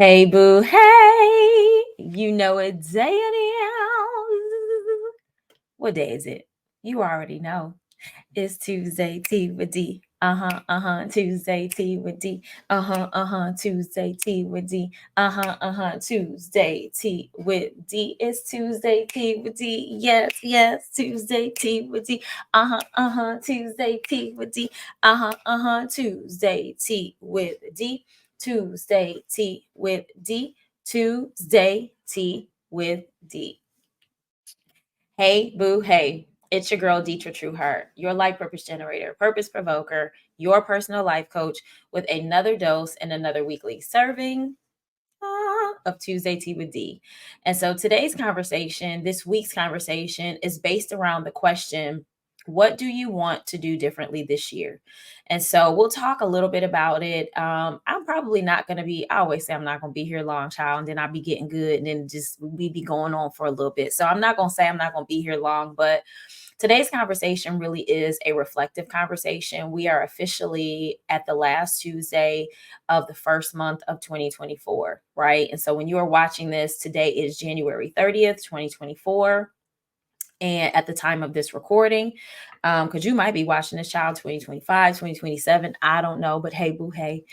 Hey, boo. Hey, you know what day it is. What day is it? You already know. It's Tuesday Tea with D. Tuesday Tea with D. Tuesday Tea with D. Tuesday Tea with D. It's Tuesday Tea with D. Yes, yes. Tuesday Tea with D. Tuesday Tea with D. Tuesday Tea with D. Tuesday Tea with D. Tuesday Tea with D. Hey, boo, hey. It's your girl, Detra Trueheart, your life purpose generator, purpose provoker, your personal life coach with another dose and another weekly serving of Tuesday Tea with D. And so this week's conversation is based around the question, what do you want to do differently this year? And so we'll talk a little bit about it. I'm probably not going to I always say I'm not going to be here long, child, and then I'll be getting good and then we be going on for a little bit. So I'm not going to say I'm not going to be here long, but today's conversation really is a reflective conversation. We are officially at the last Tuesday of the first month of 2024, right? And so when you are watching this, today is January 30th, 2024. And at the time of this recording, because you might be watching this child 2025, 2027, I don't know, but hey, boo, hey.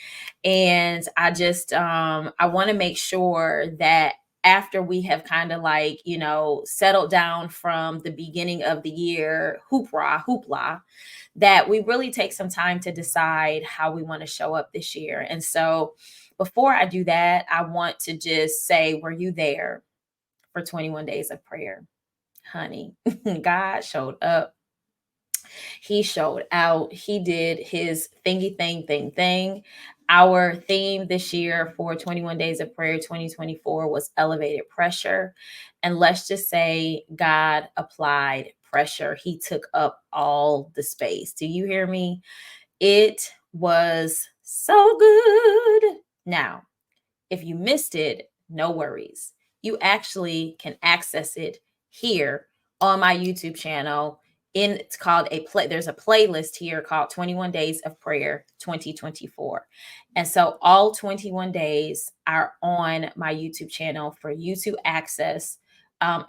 And I want to make sure that after we have kind of settled down from the beginning of the year, hoopla, that we really take some time to decide how we want to show up this year. And so before I do that, I want to just say, were you there for 21 days of prayer? Honey, God showed up. He showed out. He did his thingy thing. Our theme this year for 21 Days of Prayer 2024 was elevated pressure. And let's just say God applied pressure. He took up all the space. Do you hear me? It was so good. Now, if you missed it, no worries. You actually can access it here on my YouTube channel. It's called there's a playlist here called 21 Days of Prayer 2024. And so all 21 days are on my YouTube channel for you to access,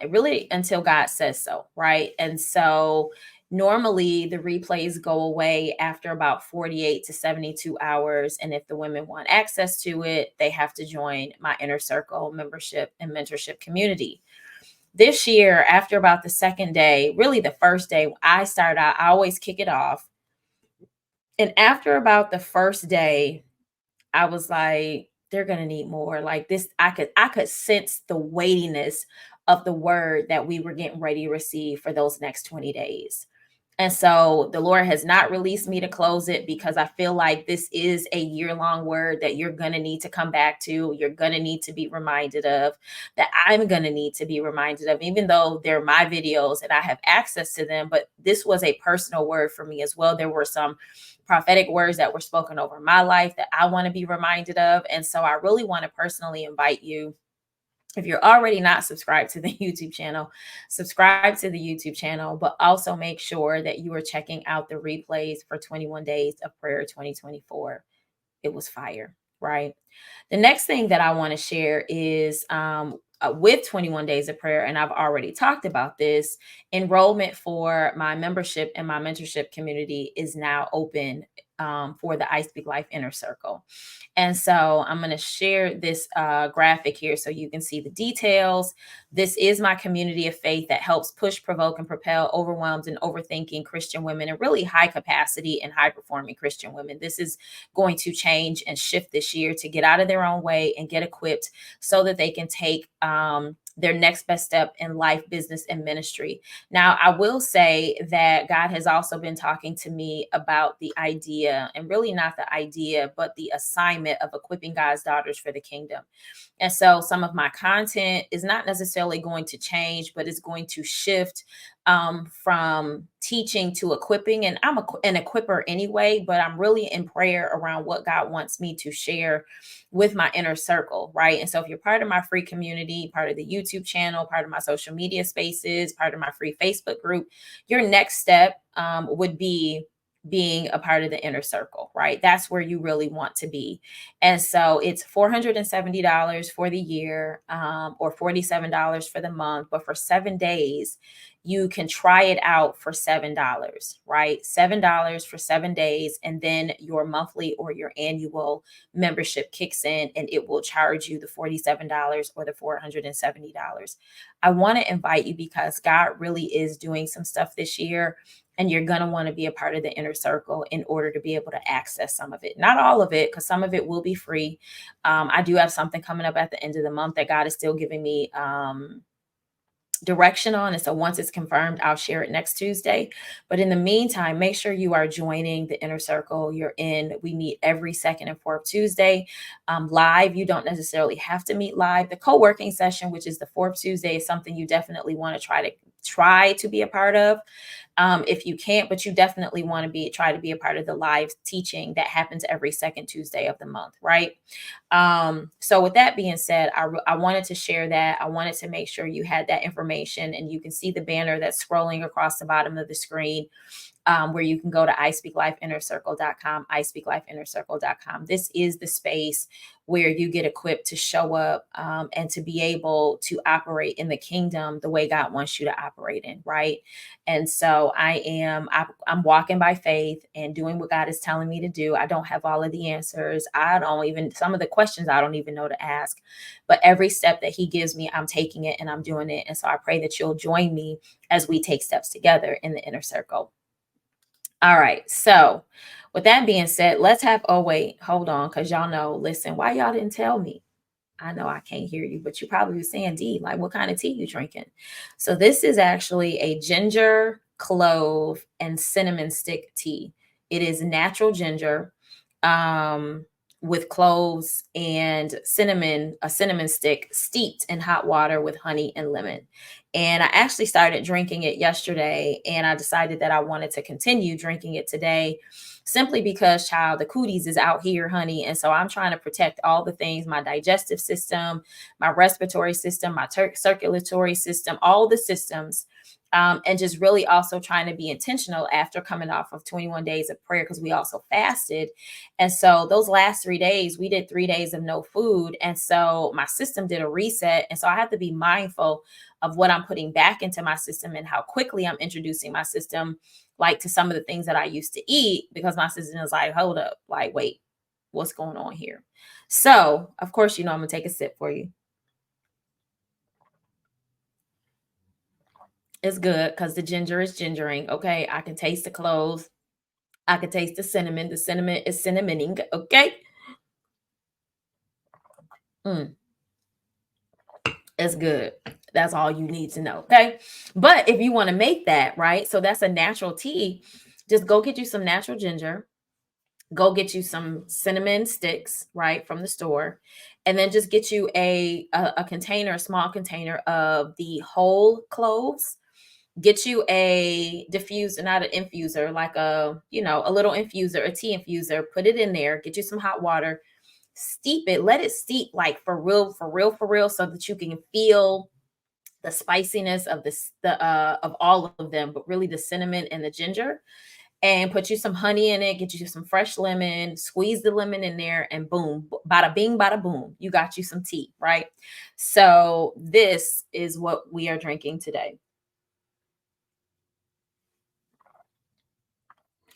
really until God says so, right? And so normally the replays go away after about 48 to 72 hours. And if the women want access to it, they have to join my inner circle membership and mentorship community. This year, after about the second day, really the first day I start out, I always kick it off. And after about the first day, I was like, they're going to need more. Like this, I could sense the weightiness of the word that we were getting ready to receive for those next 20 days. And so the Lord has not released me to close it because I feel like this is a year-long word that you're going to need to come back to. You're going to need to be reminded of, that I'm going to need to be reminded of, even though they're my videos and I have access to them. But this was a personal word for me as well. There were some prophetic words that were spoken over my life that I want to be reminded of. And so I really want to personally invite you, if you're already not subscribed to the YouTube channel, subscribe to the YouTube channel, but also make sure that you are checking out the replays for 21 Days of Prayer 2024. It was fire, right? The next thing that I want to share is with 21 Days of Prayer, and I've already talked about this, enrollment for my membership and my mentorship community is now open for the iSpeaklife Inner Circle. And so I'm going to share this graphic here so you can see the details. This is my community of faith that helps push, provoke, and propel overwhelmed and overthinking Christian women, and really high capacity and high performing Christian women. This is going to change and shift this year to get out of their own way and get equipped so that they can take their next best step in life, business, and ministry. Now, I will say that God has also been talking to me about the idea, and really not the idea, but the assignment of equipping God's daughters for the kingdom. And so some of my content is not necessarily going to change, but it's going to shift from teaching to equipping. And I'm an equipper anyway, but I'm really in prayer around what God wants me to share with my inner circle, right? And so if you're part of my free community, part of the YouTube channel, part of my social media spaces, part of my free Facebook group, your next step would be being a part of the inner circle, right? That's where you really want to be. And so it's $470 for the year, or $47 for the month. But for 7 days, you can try it out for $7, right? $7 for 7 days. And then your monthly or your annual membership kicks in and it will charge you the $47 or the $470. I want to invite you because God really is doing some stuff this year, and you're going to want to be a part of the inner circle in order to be able to access some of it. Not all of it, because some of it will be free. I do have something coming up at the end of the month that God is still giving me direction on. And so once it's confirmed, I'll share it next Tuesday. But in the meantime, make sure you are joining the inner circle. You're in. We meet every second and fourth Tuesday live. You don't necessarily have to meet live. The co-working session, which is the fourth Tuesday, is something you definitely want to try to be a part of. If you can't, but you definitely want to try to be a part of the live teaching that happens every second Tuesday of the month, right? So with that being said, I wanted to share that. I wanted to make sure you had that information, and you can see the banner that's scrolling across the bottom of the screen, where you can go to iSpeaklifeinnercircle.com, iSpeaklifeinnercircle.com. This is the space where you get equipped to show up and to be able to operate in the kingdom the way God wants you to operate in, right? And so I'm walking by faith and doing what God is telling me to do. I don't have all of the answers. Some of the questions I don't even know to ask, but every step that he gives me, I'm taking it and I'm doing it. And so I pray that you'll join me as we take steps together in the inner circle. All right. So with that being said, wait, hold on. Cause y'all know, listen, why y'all didn't tell me? I know I can't hear you, but you probably were saying, D, like what kind of tea you drinking? So this is actually a ginger, clove, and cinnamon stick tea. It is natural ginger, with cloves and cinnamon, a cinnamon stick steeped in hot water with honey and lemon. And I actually started drinking it yesterday, and I decided that I wanted to continue drinking it today, simply because, child, the cooties is out here, honey. And so I'm trying to protect all the things, my digestive system, my respiratory system, my circulatory system, all the systems. And just really also trying to be intentional after coming off of 21 days of prayer, because we also fasted. And so those last 3 days, we did 3 days of no food. And so my system did a reset. And so I have to be mindful of what I'm putting back into my system and how quickly I'm introducing my system, like, to some of the things that I used to eat, because my system is like, hold up, like, wait, what's going on here? So of course, I'm going to take a sip for you. It's good because the ginger is gingering. Okay. I can taste the cloves. I can taste the cinnamon. The cinnamon is cinnamoning. Okay. Mm, it's good. That's all you need to know. Okay. But if you want to make that, right? So that's a natural tea. Just go get you some natural ginger. Go get you some cinnamon sticks, right, from the store. And then just get you a container, a small container of the whole cloves. Get you a diffuser, not an infuser, like a little infuser, a tea infuser. Put it in there. Get you some hot water. Steep it. Let it steep, like, for real, for real, for real, so that you can feel the spiciness of of all of them, but really the cinnamon and the ginger. And put you some honey in it. Get you some fresh lemon. Squeeze the lemon in there, and boom, bada bing, bada boom. You got you some tea, right? So this is what we are drinking today.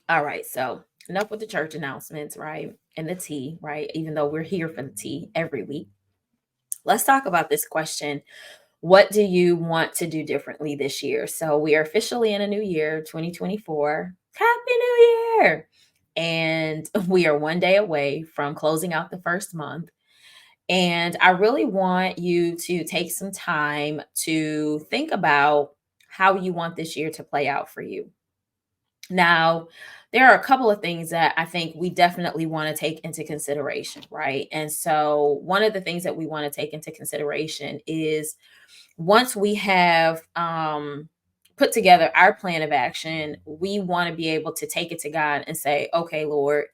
All right, so enough with the church announcements, right? And the tea, right? Even though we're here for the tea every week. Let's talk about this question. What do you want to do differently this year? So we are officially in a new year, 2024. Happy New Year! And we are one day away from closing out the first month. And I really want you to take some time to think about how you want this year to play out for you. Now, there are a couple of things that I think we definitely want to take into consideration, right? And so, one of the things that we want to take into consideration is, once we have put together our plan of action, we want to be able to take it to God and say, okay, Lord,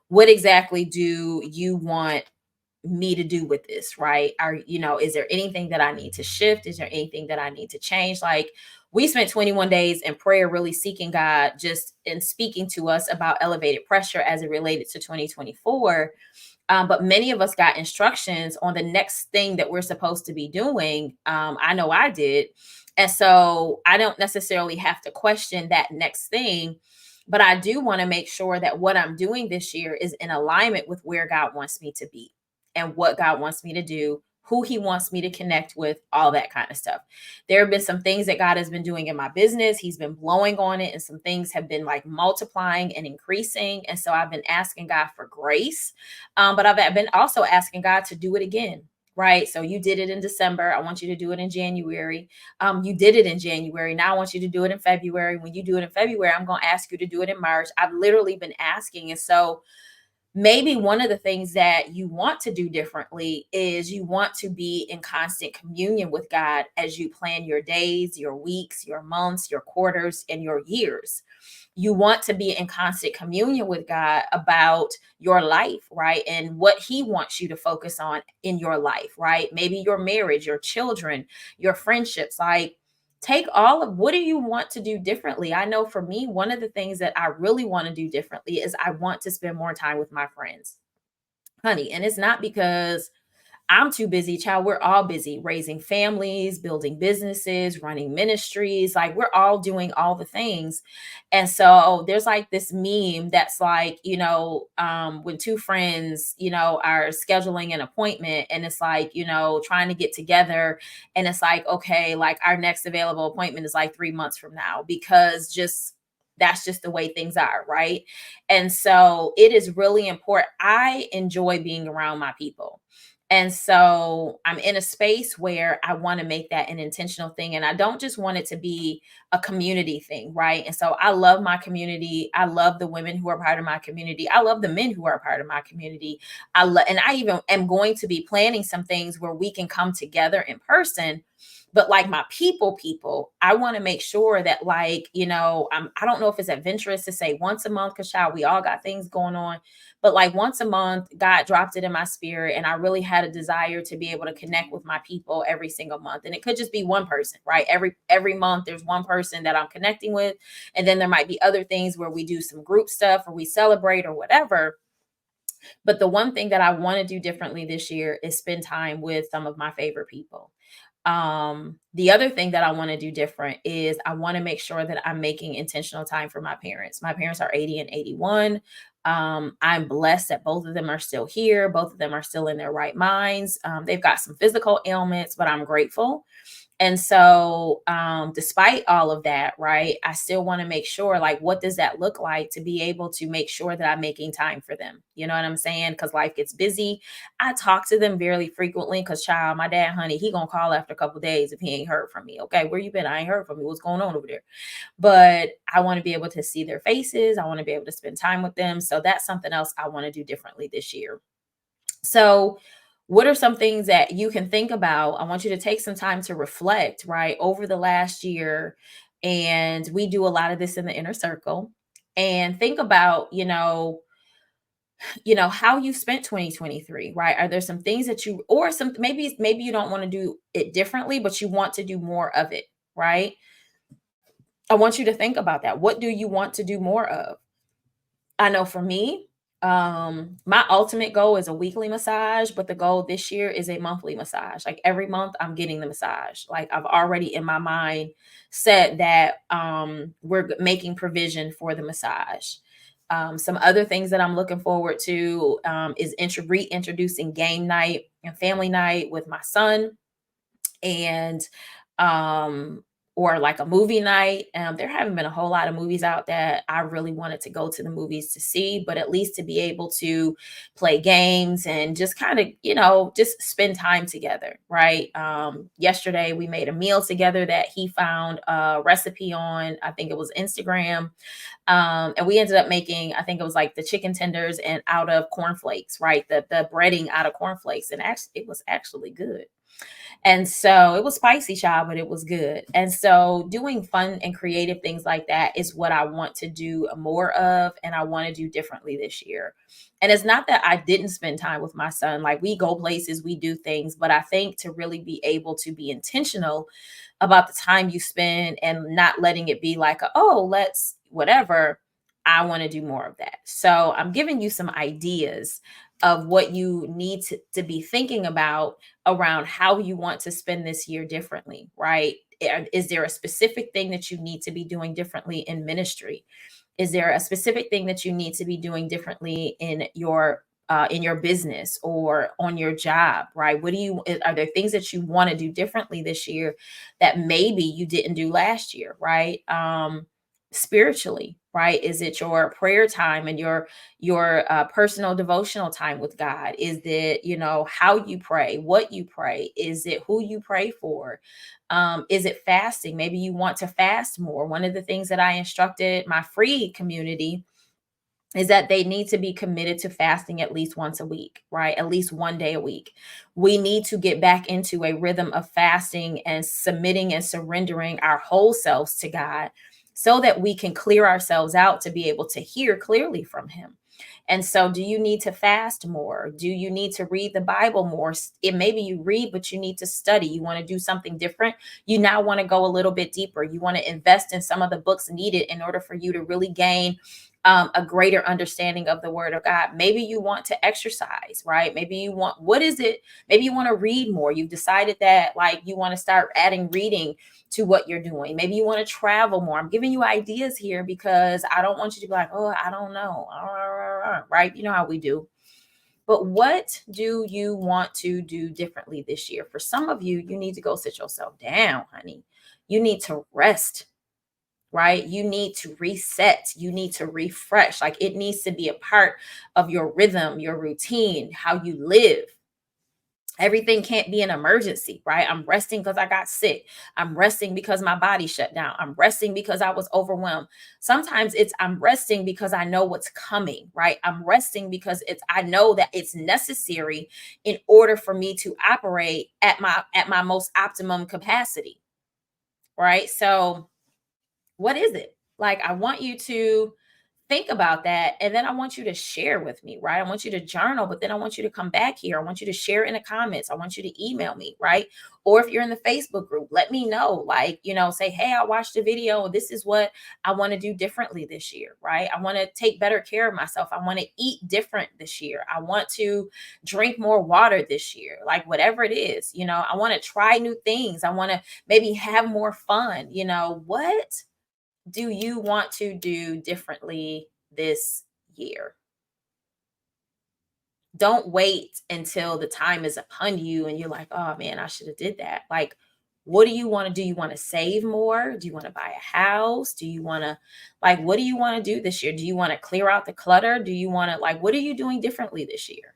what exactly do you want me to do with this, right? Is there anything that I need to shift? Is there anything that I need to change? Like, we spent 21 days in prayer, really seeking God, just in speaking to us about elevated pressure as it related to 2024. But many of us got instructions on the next thing that we're supposed to be doing. I know I did. And so I don't necessarily have to question that next thing, but I do want to make sure that what I'm doing this year is in alignment with where God wants me to be and what God wants me to do, who He wants me to connect with, all that kind of stuff. There have been some things that God has been doing in my business. He's been blowing on it, and some things have been like multiplying and increasing. And so I've been asking God for grace, but I've been also asking God to do it again. Right. So you did it in December. I want you to do it in January. You did it in January. Now I want you to do it in February. When you do it in February, I'm going to ask you to do it in March. I've literally been asking. And so maybe one of the things that you want to do differently is you want to be in constant communion with God as you plan your days, your weeks, your months, your quarters, and your years. You want to be in constant communion with God about your life, right? And what He wants you to focus on in your life, right? Maybe your marriage, your children, your friendships. Like, take all of what do you want to do differently? I know for me, one of the things that I really want to do differently is I want to spend more time with my friends, honey. And it's not because I'm too busy, child. We're all busy raising families, building businesses, running ministries. Like, we're all doing all the things. And so there's like this meme that's like, when two friends, are scheduling an appointment, and it's like, trying to get together. And it's like, okay, like our next available appointment is like 3 months from now, because that's just the way things are. Right. And so it is really important. I enjoy being around my people. And so I'm in a space where I want to make that an intentional thing. And I don't just want it to be a community thing, right? And so I love my community. I love the women who are part of my community. I love the men who are part of my community. And I even am going to be planning some things where we can come together in person. But like my people, I want to make sure that, like, I don't know if it's adventurous to say once a month, because child, we all got things going on. But like once a month, God dropped it in my spirit, and I really had a desire to be able to connect with my people every single month. And it could just be one person, right? Every month there's one person that I'm connecting with. And then there might be other things where we do some group stuff or we celebrate or whatever. But the one thing that I want to do differently this year is spend time with some of my favorite people. The other thing that I want to do different is I want to make sure that I'm making intentional time for my parents. My parents are 80 and 81. I'm blessed that both of them are still here. Both of them are still in their right minds. They've got some physical ailments, but I'm grateful. And so, despite all of that, right, I still want to make sure, like, what does that look like to be able to make sure that I'm making time for them? You know what I'm saying? Because life gets busy. I talk to them very frequently because, child, my dad, honey, he gonna call after a couple of days if he ain't heard from me. Okay, where you been? I ain't heard from you. What's going on over there? But I want to be able to see their faces. I want to be able to spend time with them. So that's something else I want to do differently this year. So, what are some things that you can think about? I want you to take some time to reflect, right, over the last year. And we do a lot of this in the inner circle. And think about, how you spent 2023, right? Are there some things that or some, maybe you don't want to do it differently, but you want to do more of it, right? I want you to think about that. What do you want to do more of? I know for me, my ultimate goal is a weekly massage, but the goal this year is a monthly massage. Like every month I'm getting the massage. Like I've already in my mind said that we're making provision for the massage. Some other things that I'm looking forward to is reintroducing game night and family night with my son, and um or like a movie night. There haven't been a whole lot of movies out that I really wanted to go to the movies to see, but at least to be able to play games and just kind of, just spend time together, right? Yesterday we made a meal together that he found a recipe on, I think it was Instagram. And we ended up making, I think it was like the chicken tenders and out of cornflakes, right? The breading out of cornflakes. And actually, it was actually good. And so it was spicy, child, but it was good. And so doing fun and creative things like that is what I want to do more of, and I want to do differently this year. And it's not that I didn't spend time with my son. Like, we go places, we do things, but I think to really be able to be intentional about the time you spend and not letting it be like, oh, let's whatever. I want to do more of that. So I'm giving you some ideas of what you need to be thinking about around how you want to spend this year differently, right? Is there a specific thing that you need to be doing differently in ministry? Is there a specific thing that you need to be doing differently in your business or on your job, right? Are there things that you want to do differently this year that maybe you didn't do last year, right? Spiritually, right? Is it your prayer time and your personal devotional time with God? Is it, how you pray, what you pray? Is it who you pray for? Is it fasting? Maybe you want to fast more. One of the things that I instructed my free community is that they need to be committed to fasting at least once a week, right? At least one day a week. We need to get back into a rhythm of fasting and submitting and surrendering our whole selves to God so that we can clear ourselves out to be able to hear clearly from Him. And so, do you need to fast more? Do you need to read the Bible more? It maybe you read, but you need to study. You want to do something different. You now want to go a little bit deeper. You want to invest in some of the books needed in order for you to really gain a greater understanding of the Word of God. Maybe you want to exercise, right? Maybe you want, what is it? Maybe you want to read more. You've decided that, like, you want to start adding reading to what you're doing. Maybe you want to travel more. I'm giving you ideas here because I don't want you to be like, oh, I don't know, right? You know how we do. But what do you want to do differently this year? For some of you, you need to go sit yourself down, honey. You need to rest, right? You need to reset. You need to refresh. Like, it needs to be a part of your rhythm, your routine, how you live. Everything can't be an emergency, right? I'm resting because I got sick. I'm resting because my body shut down. I'm resting because I was overwhelmed. Sometimes I'm resting because I know what's coming, right? I'm resting because I know that it's necessary in order for me to operate at my most optimum capacity, right? So what is it? Like, I want you to think about that. And then I want you to share with me, right? I want you to journal, but then I want you to come back here. I want you to share in the comments. I want you to email me, right? Or if you're in the Facebook group, let me know, like, say, hey, I watched the video. This is what I want to do differently this year, right? I want to take better care of myself. I want to eat different this year. I want to drink more water this year, like whatever it is, I want to try new things. I want to maybe have more fun. What do you want to do differently this year? Don't wait until the time is upon you and you're like, oh man, I should have did that. Like, what do you want to do? You want to save more? Do you want to buy a house? Do you want to, like, what do you want to do this year? Do you want to clear out the clutter? Do you want to, like, what are you doing differently this year?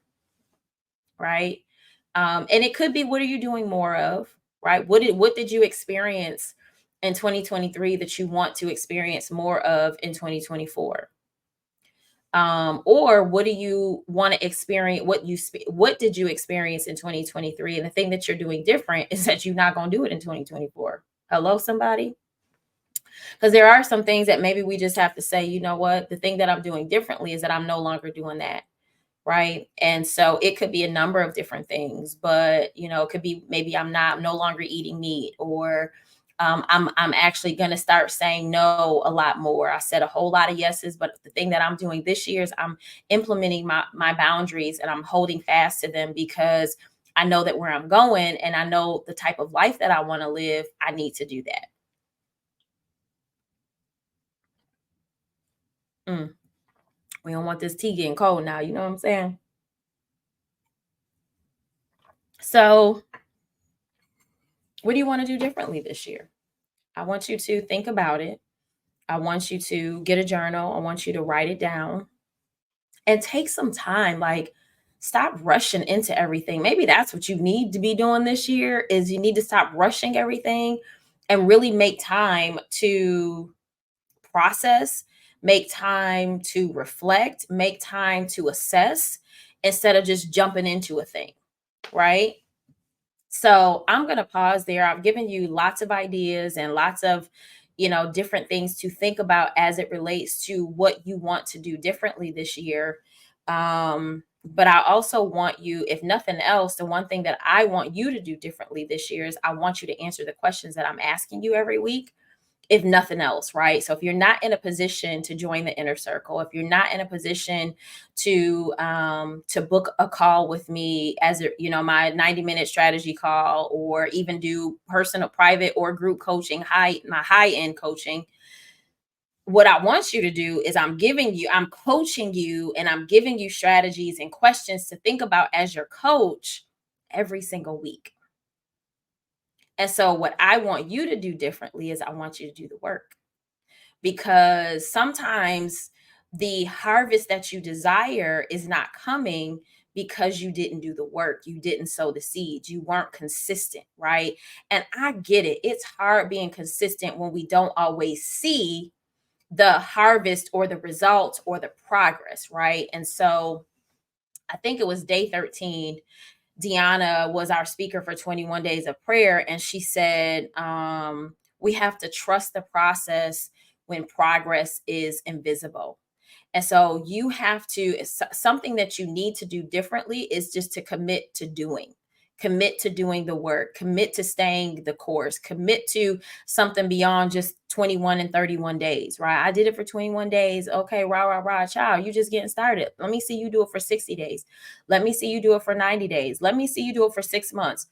Right. And it could be, what are you doing more of? Right. What did you experience in 2023 that you want to experience more of in 2024? Or what do you want to experience? What did you experience in 2023? And the thing that you're doing different is that you're not going to do it in 2024. Hello, somebody? Because there are some things that maybe we just have to say, you know what? The thing that I'm doing differently is that I'm no longer doing that. Right. And so it could be a number of different things, but it could be, maybe I'm no longer eating meat, or I'm actually going to start saying no a lot more. I said a whole lot of yeses, but the thing that I'm doing this year is I'm implementing my boundaries, and I'm holding fast to them because I know that where I'm going and I know the type of life that I want to live, I need to do that. Mm, we don't want this tea getting cold now. You know what I'm saying? So what do you want to do differently this year? I want you to think about it. I want you to get a journal. I want you to write it down and take some time. Like, stop rushing into everything. Maybe that's what you need to be doing this year, is you need to stop rushing everything and really make time to process, make time to reflect, make time to assess instead of just jumping into a thing, right? So I'm going to pause there. I've given you lots of ideas and lots of, different things to think about as it relates to what you want to do differently this year. But I also want you, if nothing else, the one thing that I want you to do differently this year is I want you to answer the questions that I'm asking you every week, if nothing else, right? So if you're not in a position to join the inner circle, if you're not in a position to book a call with me as my 90-minute strategy call, or even do personal, private, or group coaching, my high end coaching, what I want you to do is I'm coaching you, and I'm giving you strategies and questions to think about as your coach every single week. And so what I want you to do differently is I want you to do the work, because sometimes the harvest that you desire is not coming because you didn't do the work. You didn't sow the seeds. You weren't consistent, right? And I get it. It's hard being consistent when we don't always see the harvest or the results or the progress, right? And so I think it was day 13. Deanna was our speaker for 21 days of prayer. And she said, we have to trust the process when progress is invisible. And so you have to, something that you need to do differently is just to commit to doing the work, commit to staying the course, commit to something beyond just 21 and 31 days, right? I did it for 21 days. Okay, rah, child, you just getting started. Let me see you do it for 60 days. Let me see you do it for 90 days. Let me see you do it for 6 months.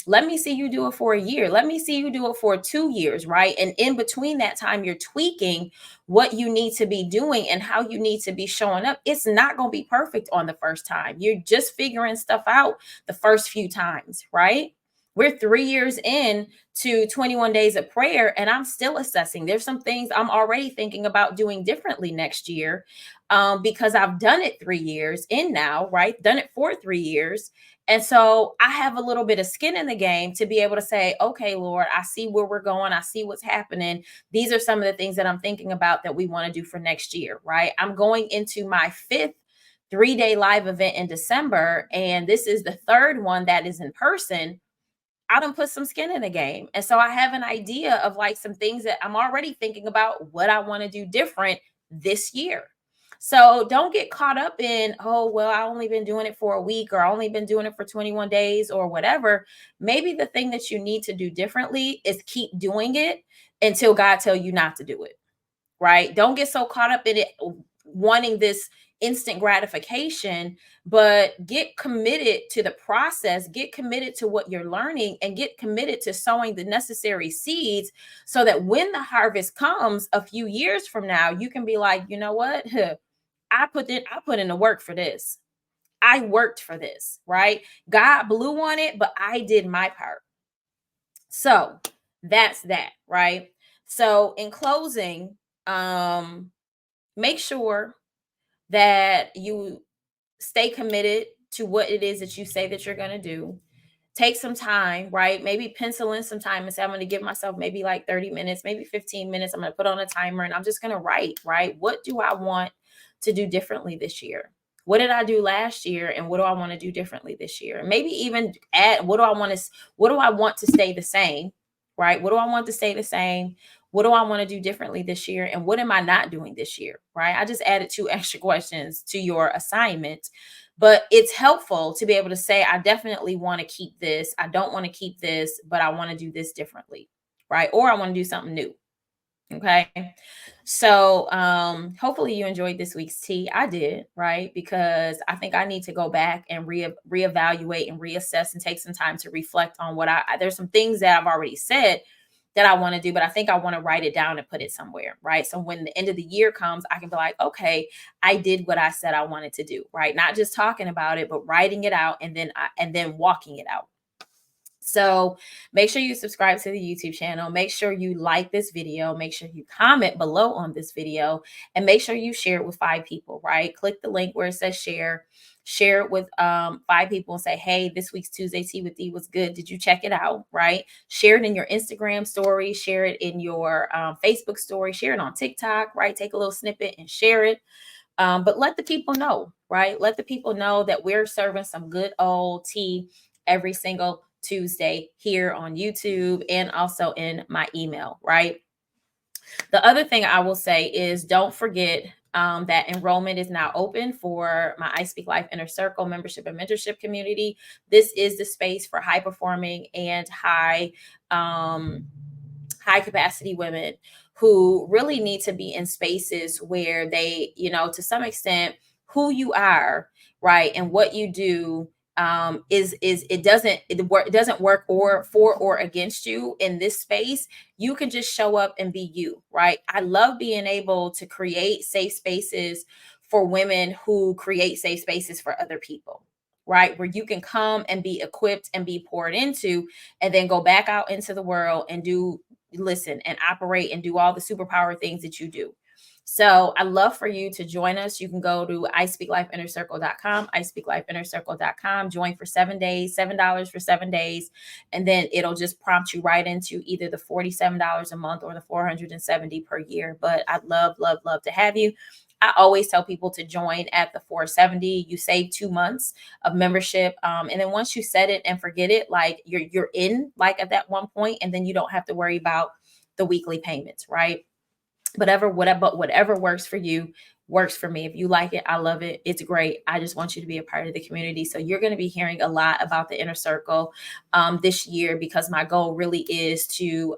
Let me see you do it for a year. Let me see you do it for 2 years, right? And in between that time, you're tweaking what you need to be doing and how you need to be showing up. It's not going to be perfect on the first time. You're just figuring stuff out the first few times, right? We're 3 years in to 21 days of prayer, and I'm still assessing. There's some things I'm already thinking about doing differently next year, because I've done it 3 years in now, right? Done it for 3 years. And so I have a little bit of skin in the game to be able to say, okay, Lord, I see where we're going. I see what's happening. These are some of the things that I'm thinking about that we want to do for next year, right? I'm going into my 5th 3-day live event in December, and this is the 3rd one that is in person. I done put some skin in the game. And so I have an idea of like some things that I'm already thinking about what I want to do different this year. So don't get caught up in, oh, well, I only been doing it for a week, or I only been doing it for 21 days or whatever. Maybe the thing that you need to do differently is keep doing it until God tell you not to do it, right? Don't get so caught up in it wanting this instant gratification, but get committed to the process, get committed to what you're learning, and get committed to sowing the necessary seeds so that when the harvest comes a few years from now, you can be like, you know what? I put in the work for this. I worked for this, right? God blew on it, but I did my part. So that's that, right? So in closing, make sure that you stay committed to what it is that you say that you're going to do. Take some time, right? Maybe pencil in some time and say, I'm going to give myself maybe like 30 minutes, maybe 15 minutes. I'm going to put on a timer and I'm just going to write, right? What do I want to do differently this year? What did I do last year? And what do I want to do differently this year? Maybe even add, what do I want to stay the same, right? What do I want to stay the same? What do I want to do differently this year? And what am I not doing this year, right? I just added 2 extra questions to your assignment, but it's helpful to be able to say, I definitely want to keep this. I don't want to keep this, but I want to do this differently, right? Or I want to do something new. Okay. So hopefully you enjoyed this week's tea. I did, right? Because I think I need to go back and reevaluate and reassess and take some time to reflect on what there's some things that I've already said that I want to do, but I think I want to write it down and put it somewhere, right? So when the end of the year comes, I can be like, okay, I did what I said I wanted to do, right? Not just talking about it, but writing it out and then walking it out. So make sure you subscribe to the YouTube channel. Make sure you like this video. Make sure you comment below on this video, and make sure you share it with 5 people, right? Click the link where it says share. Share it with 5 people and say, hey, this week's Tuesday Tea with D was good. Did you check it out, right? Share it in your Instagram story. Share it in your Facebook story. Share it on TikTok, right? Take a little snippet and share it. But let the people know, right? Let the people know that we're serving some good old tea every single Tuesday here on YouTube and also in my email, right? The other thing I will say is don't forget that enrollment is now open for my iSpeaklife Inner Circle membership and mentorship community. This is the space for high performing and high capacity women who really need to be in spaces where they, to some extent, who you are, right, and what you do is it doesn't work or for or against you in this space. You can just show up and be you, right? I love being able to create safe spaces for women who create safe spaces for other people, right, where you can come and be equipped and be poured into, and then go back out into the world and listen and operate and do all the superpower things that you do. So I love for you to join us. You can go to iSpeaklifeInnerCircle.com, iSpeaklifeInnerCircle.com, join for 7 days, $7 for 7 days. And then it'll just prompt you right into either the $47 a month or the $470 per year. But I'd love, love, love to have you. I always tell people to join at the $470. You save 2 months of membership. And then once you set it and forget it, like you're in like at that one point, and then you don't have to worry about the weekly payments, right? Whatever works for you works for me. If you like it, I love it. It's great. I just want you to be a part of the community. So you're going to be hearing a lot about the Inner Circle this year, because my goal really is to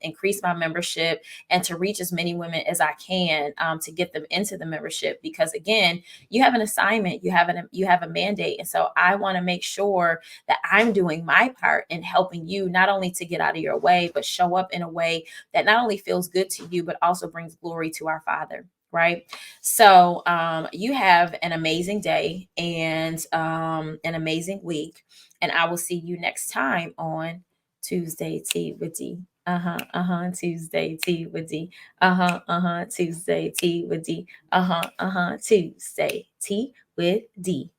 increase my membership and to reach as many women as I can to get them into the membership. Because again, you have an assignment, you have a mandate. And so I want to make sure that I'm doing my part in helping you not only to get out of your way, but show up in a way that not only feels good to you, but also brings glory to our Father. Right. So you have an amazing day and an amazing week. And I will see you next time on Tuesday Tea with D. Tuesday Tea with D. Tuesday Tea with D. Tuesday Tea with D.